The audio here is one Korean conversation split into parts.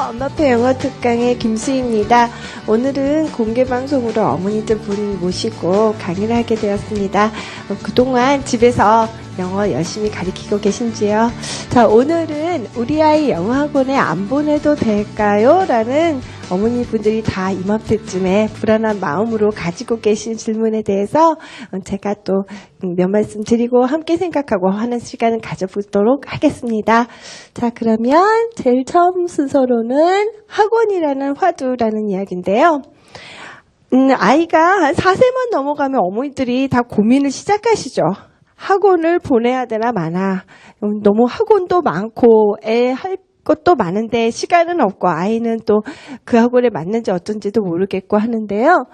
엄마표 영어 특강의 김수희입니다. 오늘은 공개방송으로 어머니들 분 모시고 강의를 하게 되었습니다. 그동안 집에서 영어 열심히 가르치고 계신지요? 자, 오늘은 우리 아이 영어 학원에 안 보내도 될까요? 라는 어머니 분들이 다 이맘때쯤에 불안한 마음으로 가지고 계신 질문에 대해서 제가 또 몇 말씀 드리고 함께 생각하고 하는 시간을 가져보도록 하겠습니다. 자, 그러면 제일 처음 순서로는 학원이라는 화두라는 이야기인데요. 아이가 한 4세만 넘어가면 어머니들이 다 고민을 시작하시죠. 학원을 보내야 되나 마나. 너무 학원도 많고 애 할 것도 많은데 시간은 없고 아이는 또 그 학원에 맞는지 어떤지도 모르겠고 하는데요.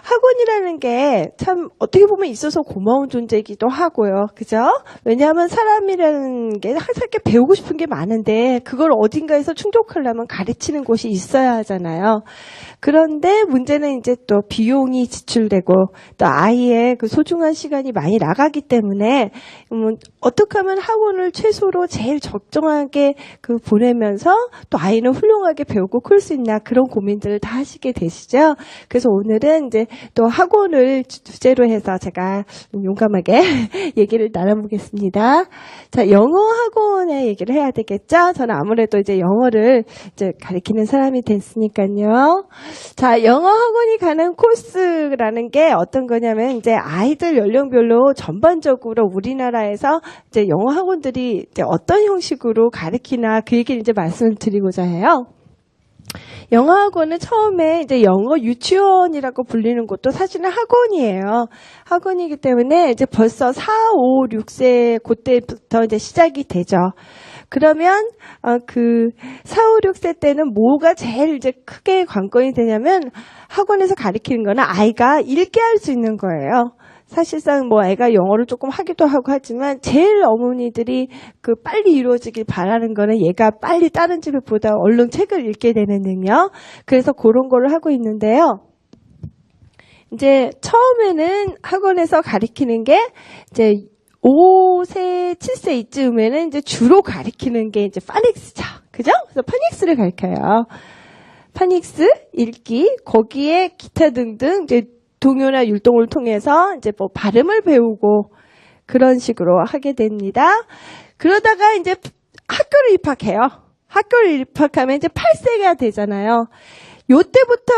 학원이라는 게 참 어떻게 보면 있어서 고마운 존재이기도 하고요. 그죠? 왜냐하면 사람이라는 게 항상 이렇게 배우고 싶은 게 많은데 그걸 어딘가에서 충족하려면 가르치는 곳이 있어야 하잖아요. 그런데 문제는 이제 또 비용이 지출되고 또 아이의 그 소중한 시간이 많이 나가기 때문에 어떻게 하면 학원을 최소로 제일 적정하게 그 보내면서 또 아이는 훌륭하게 배우고 클 수 있나 그런 고민들을 다 하시게 되시죠. 그래서 오늘은 이제 또 학원을 주제로 해서 제가 용감하게 얘기를 나눠보겠습니다. 자, 영어 학원의 얘기를 해야 되겠죠? 저는 아무래도 이제 영어를 이제 가르치는 사람이 됐으니까요. 자, 영어 학원이 가는 코스라는 게 어떤 거냐면 이제 아이들 연령별로 전반적으로 우리나라에서 이제 영어 학원들이 이제 어떤 형식으로 가르치나 그 얘기를 이제 말씀을 드리고자 해요. 영어 학원은 처음에 이제 영어 유치원이라고 불리는 곳도 사실은 학원이에요. 학원이기 때문에 이제 벌써 4, 5, 6세 그때부터 이제 시작이 되죠. 그러면 그 4, 5, 6세 때는 뭐가 제일 이제 크게 관건이 되냐면 학원에서 가르치는 거는 아이가 읽게 할 수 있는 거예요. 사실상 뭐 애가 영어를 조금 하기도 하고 하지만 제일 어머니들이 그 빨리 이루어지길 바라는 거는 얘가 빨리 다른 집보다 얼른 책을 읽게 되는 능력. 그래서 그런 거를 하고 있는데요. 이제 처음에는 학원에서 가르치는 게 이제 5세, 7세 이쯤에는 이제 주로 가르치는 게 이제 파닉스죠. 그죠? 그래서 파닉스를 가르쳐요. 파닉스, 읽기, 거기에 기타 등등 이제 동요나 율동을 통해서 이제 뭐 발음을 배우고 그런 식으로 하게 됩니다. 그러다가 이제 학교를 입학해요. 학교를 입학하면 이제 8세가 되잖아요. 요때부터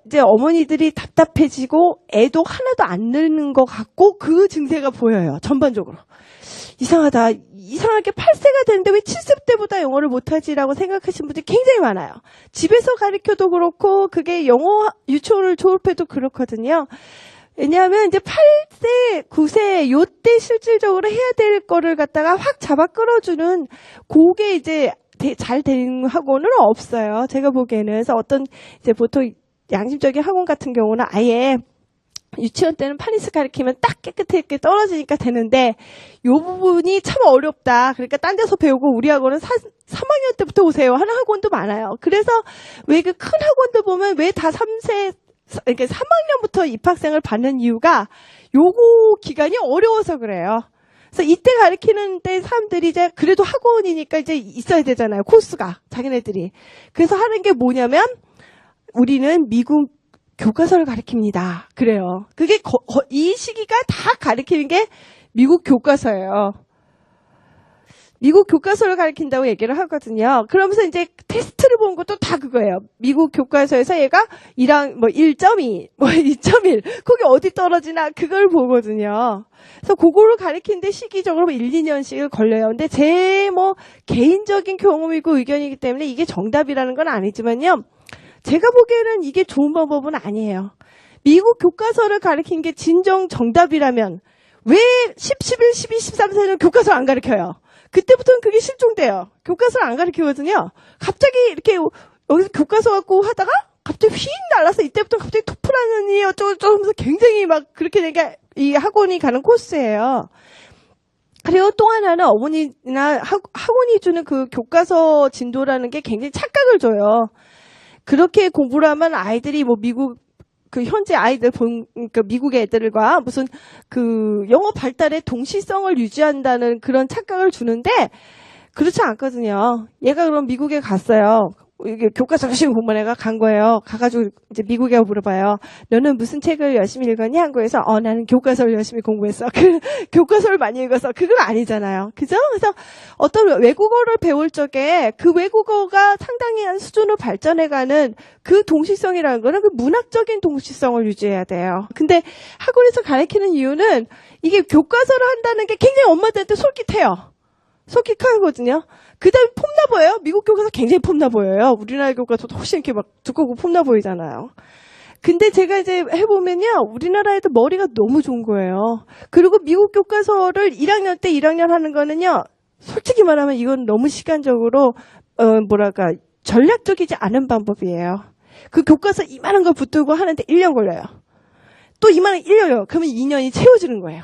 이제 어머니들이 답답해지고 애도 하나도 안 느는 것 같고 그 증세가 보여요. 전반적으로. 이상하다. 이상하게 8세가 되는데 왜 7세 때보다 영어를 못하지라고 생각하시는 분들이 굉장히 많아요. 집에서 가르쳐도 그렇고 그게 영어 유치원을 졸업해도 그렇거든요. 왜냐하면 이제 8세, 9세 요때 실질적으로 해야 될 거를 갖다가 확 잡아 끌어주는 그게 이제 잘 되는 학원은 없어요. 제가 보기에는. 그래서 어떤 이제 보통 양심적인 학원 같은 경우는 아예 유치원 때는 파닉스 가르치면 딱 깨끗하게 떨어지니까 되는데 요 부분이 참 어렵다. 그러니까 딴 데서 배우고 우리 학원은 3학년 때부터 오세요 하는 학원도 많아요. 그래서 왜 그 큰 학원들 보면 왜 다 3세 그러니까 3학년부터 입학생을 받는 이유가 요거 기간이 어려워서 그래요. 그래서 이때 가르치는 때 사람들이 이제 그래도 학원이니까 이제 있어야 되잖아요. 코스가 자기네들이. 그래서 하는 게 뭐냐면 우리는 미국 교과서를 가르칩니다. 그래요. 그게 이 시기가 다 가르치는 게 미국 교과서예요. 미국 교과서를 가르친다고 얘기를 하거든요. 그러면서 이제 테스트를 본 것도 다 그거예요. 미국 교과서에서 얘가 1.2, 2.1 거기 어디 떨어지나 그걸 보거든요. 그래서 그거를 가르치는데 시기적으로 1, 2년씩을 걸려요. 근데 제 개인적인 경험이고 의견이기 때문에 이게 정답이라는 건 아니지만요. 제가 보기에는 이게 좋은 방법은 아니에요. 미국 교과서를 가르치는 게 진정 정답이라면 왜 10, 11, 12, 13세는 교과서를 안 가르쳐요? 그때부터는 그게 실종돼요. 교과서를 안 가르치거든요. 갑자기 이렇게 여기서 교과서 갖고 하다가 갑자기 휙 날라서 이때부터 갑자기 토플하느니 어쩌고저쩌고 하면서 굉장히 막 그렇게 되니까 이 학원이 가는 코스예요. 그리고 또 하나는 어머니나 학원이 주는 그 교과서 진도라는 게 굉장히 착각을 줘요. 그렇게 공부를 하면 아이들이 미국 그 현재 아이들 그러니까 미국의 애들과 무슨 그 영어 발달의 동시성을 유지한다는 그런 착각을 주는데 그렇지 않거든요. 얘가 그럼 미국에 갔어요. 이게 교과서 열심히 공부한 애가 간 거예요. 가가지고 이제 미국에 물어봐요. 너는 무슨 책을 열심히 읽었니? 한국에서 나는 교과서를 열심히 공부했어. 그 교과서를 많이 읽어서 그건 아니잖아요. 그죠? 그래서 어떤 외국어를 배울 적에 그 외국어가 상당히 한 수준으로 발전해가는 그 동시성이라는 거는 그 문학적인 동시성을 유지해야 돼요. 근데 학원에서 가르치는 이유는 이게 교과서를 한다는 게 굉장히 엄마들한테 솔깃해요. 솔깃하거든요. 그 다음에 폼나 보여요. 미국 교과서 굉장히 폼나 보여요. 우리나라 교과서도 훨씬 이렇게 막 두껍고 폼나 보이잖아요. 근데 제가 이제 해보면요. 우리나라 애들 머리가 너무 좋은 거예요. 그리고 미국 교과서를 1학년 때 1학년 하는 거는요. 솔직히 말하면 이건 너무 시간적으로 전략적이지 않은 방법이에요. 그 교과서 이만한 거 붙들고 하는데 1년 걸려요. 또 이만한 1년이요. 그러면 2년이 채워지는 거예요.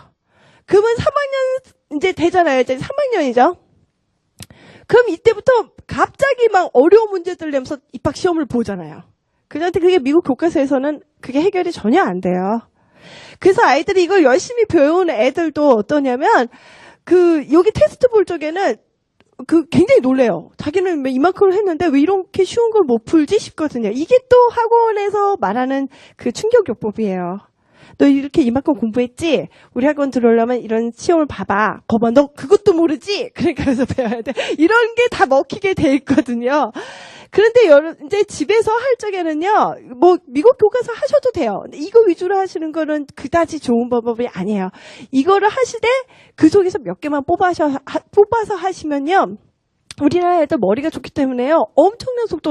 그러면 3학년 이제 되잖아요. 이제 3학년이죠. 그럼 이때부터 갑자기 막 어려운 문제들 내면서 입학 시험을 보잖아요. 그런데 그게 미국 교과서에서는 그게 해결이 전혀 안 돼요. 그래서 아이들이 이걸 열심히 배우는 애들도 어떠냐면 여기 테스트 볼 적에는 굉장히 놀래요. 자기는 이만큼을 했는데 왜 이렇게 쉬운 걸 못 풀지 싶거든요. 이게 또 학원에서 말하는 그 충격요법이에요. 너 이렇게 이만큼 공부했지? 우리 학원 들어오려면 이런 시험을 봐봐. 거봐, 너 그것도 모르지? 그러니까 여기서 배워야 돼. 이런 게 다 먹히게 돼 있거든요. 그런데 이제 집에서 할 적에는요, 미국 교과서 하셔도 돼요. 근데 이거 위주로 하시는 거는 그다지 좋은 방법이 아니에요. 이거를 하시되 그 속에서 몇 개만 뽑아서 하시면요, 우리나라 애들 머리가 좋기 때문에요, 엄청난 속도로